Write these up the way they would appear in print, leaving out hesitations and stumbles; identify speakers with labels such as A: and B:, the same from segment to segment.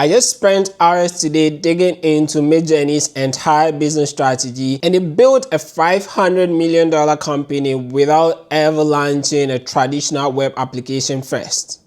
A: I just spent hours today digging into Midjourney's entire business strategy, and it built a $500 million company without ever launching a traditional web application first.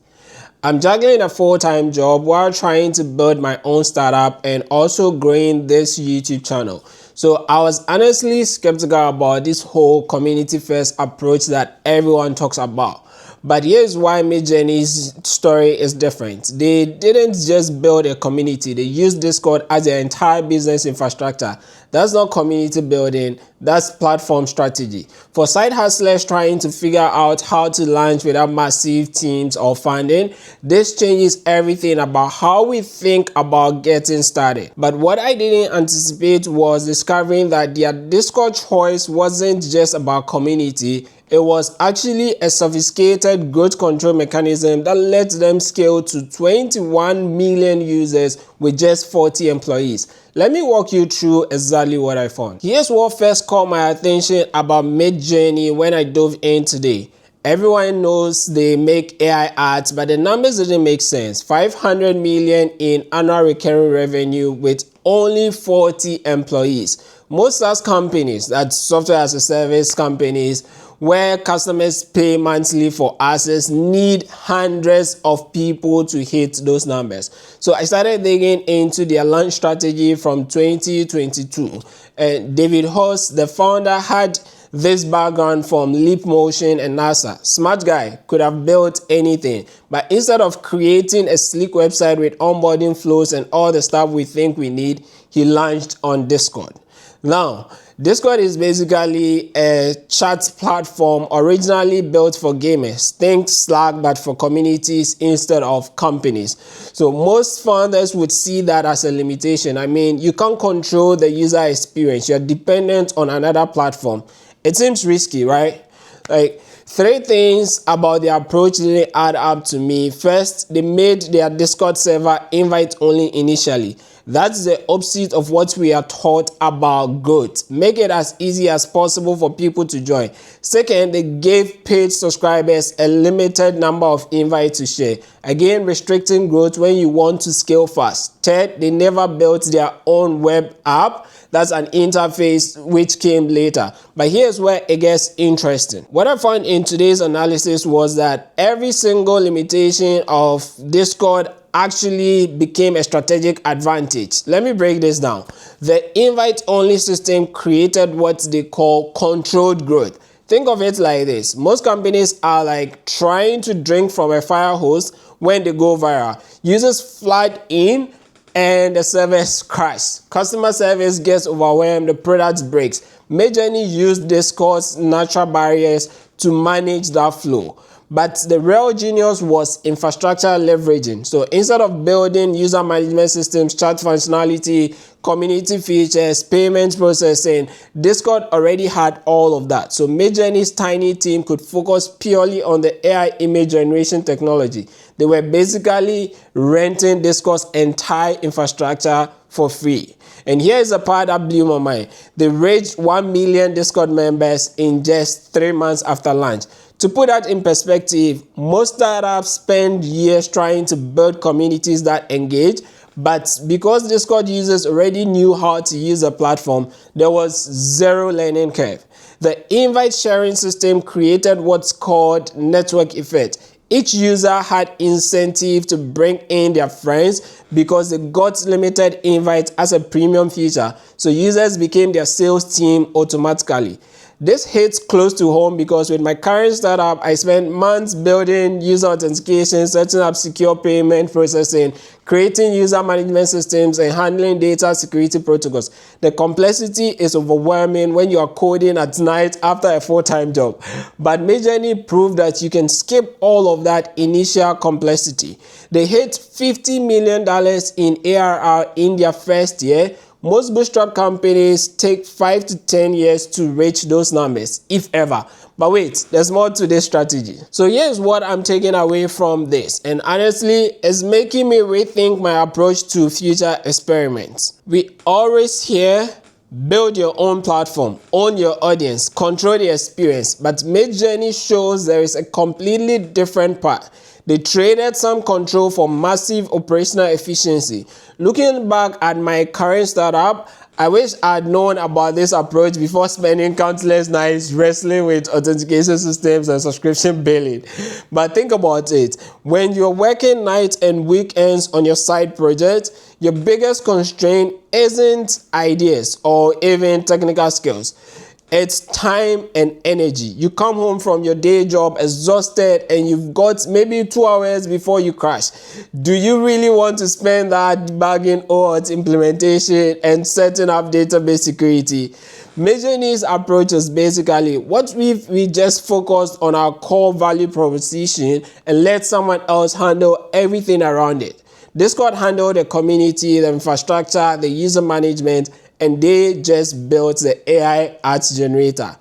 A: I'm juggling a full-time job while trying to build my own startup and also growing this YouTube channel. So I was honestly skeptical about this whole community-first approach that everyone talks about. But here's why Midjourney's story is different. They didn't just build a community, they used Discord as their entire business infrastructure. That's not community building, that's platform strategy. For side hustlers trying to figure out how to launch without massive teams or funding, this changes everything about how we think about getting started. But what I didn't anticipate was discovering that their Discord choice wasn't just about community. It was actually a sophisticated growth control mechanism that lets them scale to 21 million users with just 40 employees. Let me walk you through exactly what I found. Here's what first caught my attention about Midjourney when I dove in today. Everyone knows they make AI art, but the numbers didn't make sense. 500 million in annual recurring revenue with only 40 employees. Most SaaS companies, that's software as a service companies, where customers pay monthly for access, need hundreds of people to hit those numbers. So I started digging into their launch strategy from 2022. And David Hoss, the founder, had this background from Leap Motion and NASA. Smart guy, could have built anything, but instead of creating a sleek website with onboarding flows and all the stuff we think we need, he launched on Discord. Now, Discord is basically a chat platform originally built for gamers. Think Slack, but for communities instead of companies. So most founders would see that as a limitation. I mean, you can't control the user experience. You're dependent on another platform. It seems risky, right? Like, three things about their approach didn't add up to me. First, they made their Discord server invite only initially. That's the opposite of what we are taught about growth. Make it as easy as possible for people to join. Second, they gave paid subscribers a limited number of invites to share. Again, restricting growth when you want to scale fast. Third, they never built their own web app. That's an interface which came later. But here's where it gets interesting. What I found in today's analysis was that every single limitation of Discord actually became a strategic advantage. Let me break this down. The invite-only system created what they call controlled growth. Think of it like this. Most companies are like trying to drink from a fire hose when they go viral. Users flood in and the service crashes. Customer service gets overwhelmed, the product breaks. Midjourney used Discord's natural barriers to manage that flow. But the real genius was infrastructure leveraging. So instead of building user management systems, chat functionality, community features, payment processing, Discord already had all of that. So Midjourney's tiny team could focus purely on the AI image generation technology. They were basically renting Discord's entire infrastructure for free. And here's the part that blew my mind. They reached 1 million Discord members in just 3 months after launch. To put that in perspective, most startups spend years trying to build communities that engage, but because Discord users already knew how to use the platform, there was zero learning curve. The invite sharing system created what's called network effect. Each user had incentive to bring in their friends because they got limited invites as a premium feature, so users became their sales team automatically. This hits close to home because with my current startup, I spent months building user authentication, setting up secure payment processing, creating user management systems, and handling data security protocols. The complexity is overwhelming when you are coding at night after a full-time job. But Midjourney proved that you can skip all of that initial complexity. They hit $50 million in ARR in their first year. Most bootstrap companies take 5 to 10 years to reach those numbers, if ever. But wait, there's more to this strategy. So here's what I'm taking away from this, and honestly, it's making me rethink my approach to future experiments. We always hear, build your own platform, own your audience, control the experience, but Midjourney shows there is a completely different path. They traded some control for massive operational efficiency. Looking back at my current startup, I wish I'd known about this approach before spending countless nights wrestling with authentication systems and subscription billing. But think about it. When you're working nights and weekends on your side project, your biggest constraint isn't ideas or even technical skills. It's time and energy. You come home from your day job exhausted and you've got maybe 2 hours before you crash. Do you really want to spend that debugging auth implementation and setting up database security? Midjourney's approach is basically, what if we just focused on our core value proposition and let someone else handle everything around it? Discord handled the community, the infrastructure, the user management, and they just built the AI art generator.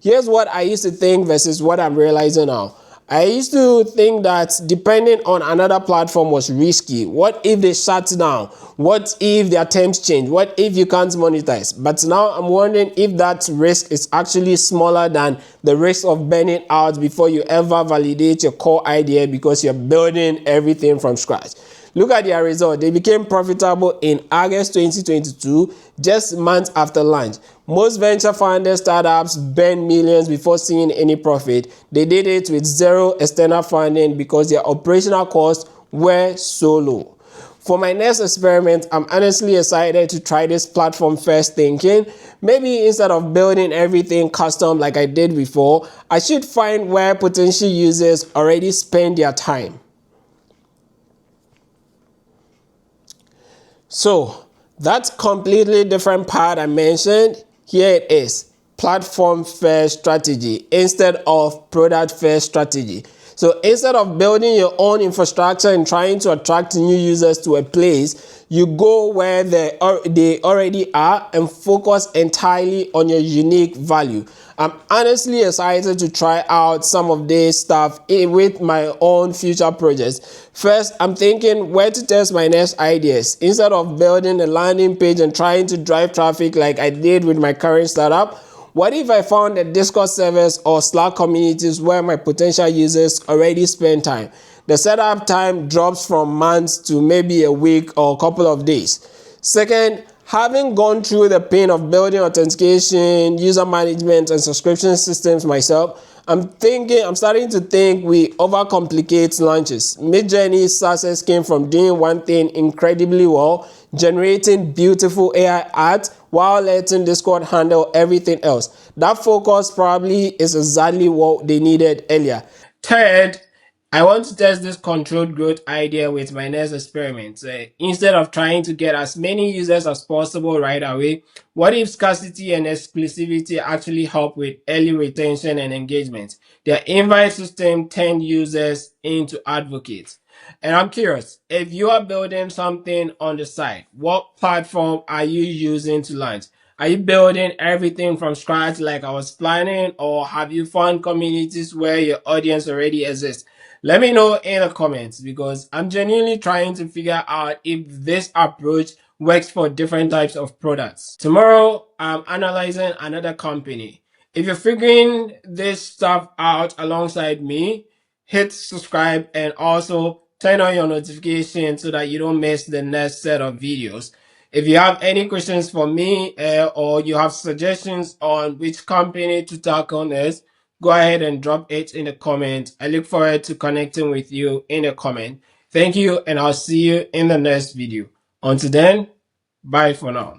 A: Here's what I used to think versus what I'm realizing now. I used to think that depending on another platform was risky. What if they shut down? What if their terms change? What if you can't monetize? But now I'm wondering if that risk is actually smaller than the risk of burning out before you ever validate your core idea because you're building everything from scratch. Look at their result. They became profitable in August 2022, just months after launch. Most venture funded startups burn millions before seeing any profit. They did it with zero external funding because their operational costs were so low. For my next experiment, I'm honestly excited to try this platform first thinking. Maybe instead of building everything custom like I did before, I should find where potential users already spend their time. So that completely different part I mentioned, here it is, platform first strategy instead of product first strategy. So instead of building your own infrastructure and trying to attract new users to a place, you go where they already are and focus entirely on your unique value. I'm honestly excited to try out some of this stuff with my own future projects. First, I'm thinking where to test my next ideas. Instead of building a landing page and trying to drive traffic like I did with my current startup, what if I found a Discord servers or Slack communities where my potential users already spend time? The setup time drops from months to maybe a week or a couple of days. Second, having gone through the pain of building authentication, user management, and subscription systems myself, I'm starting to think we overcomplicate launches. Midjourney's success came from doing one thing incredibly well, generating beautiful AI art while letting Discord handle everything else. That focus probably is exactly what they needed earlier. Third, I want to test this controlled growth idea with my next experiment. Instead of trying to get as many users as possible right away, what if scarcity and exclusivity actually help with early retention and engagement? Their invite system turned users into advocates. And I'm curious, if you are building something on the side, what platform are you using to launch? Are you building everything from scratch like I was planning, or have you found communities where your audience already exists? Let me know in the comments because I'm genuinely trying to figure out if this approach works for different types of products. Tomorrow, I'm analyzing another company. If you're figuring this stuff out alongside me, hit subscribe and also turn on your notifications so that you don't miss the next set of videos. If you have any questions for me or you have suggestions on which company to tackle next, go ahead and drop it in the comment. I look forward to connecting with you in the comment. Thank you, and I'll see you in the next video. Until then, bye for now.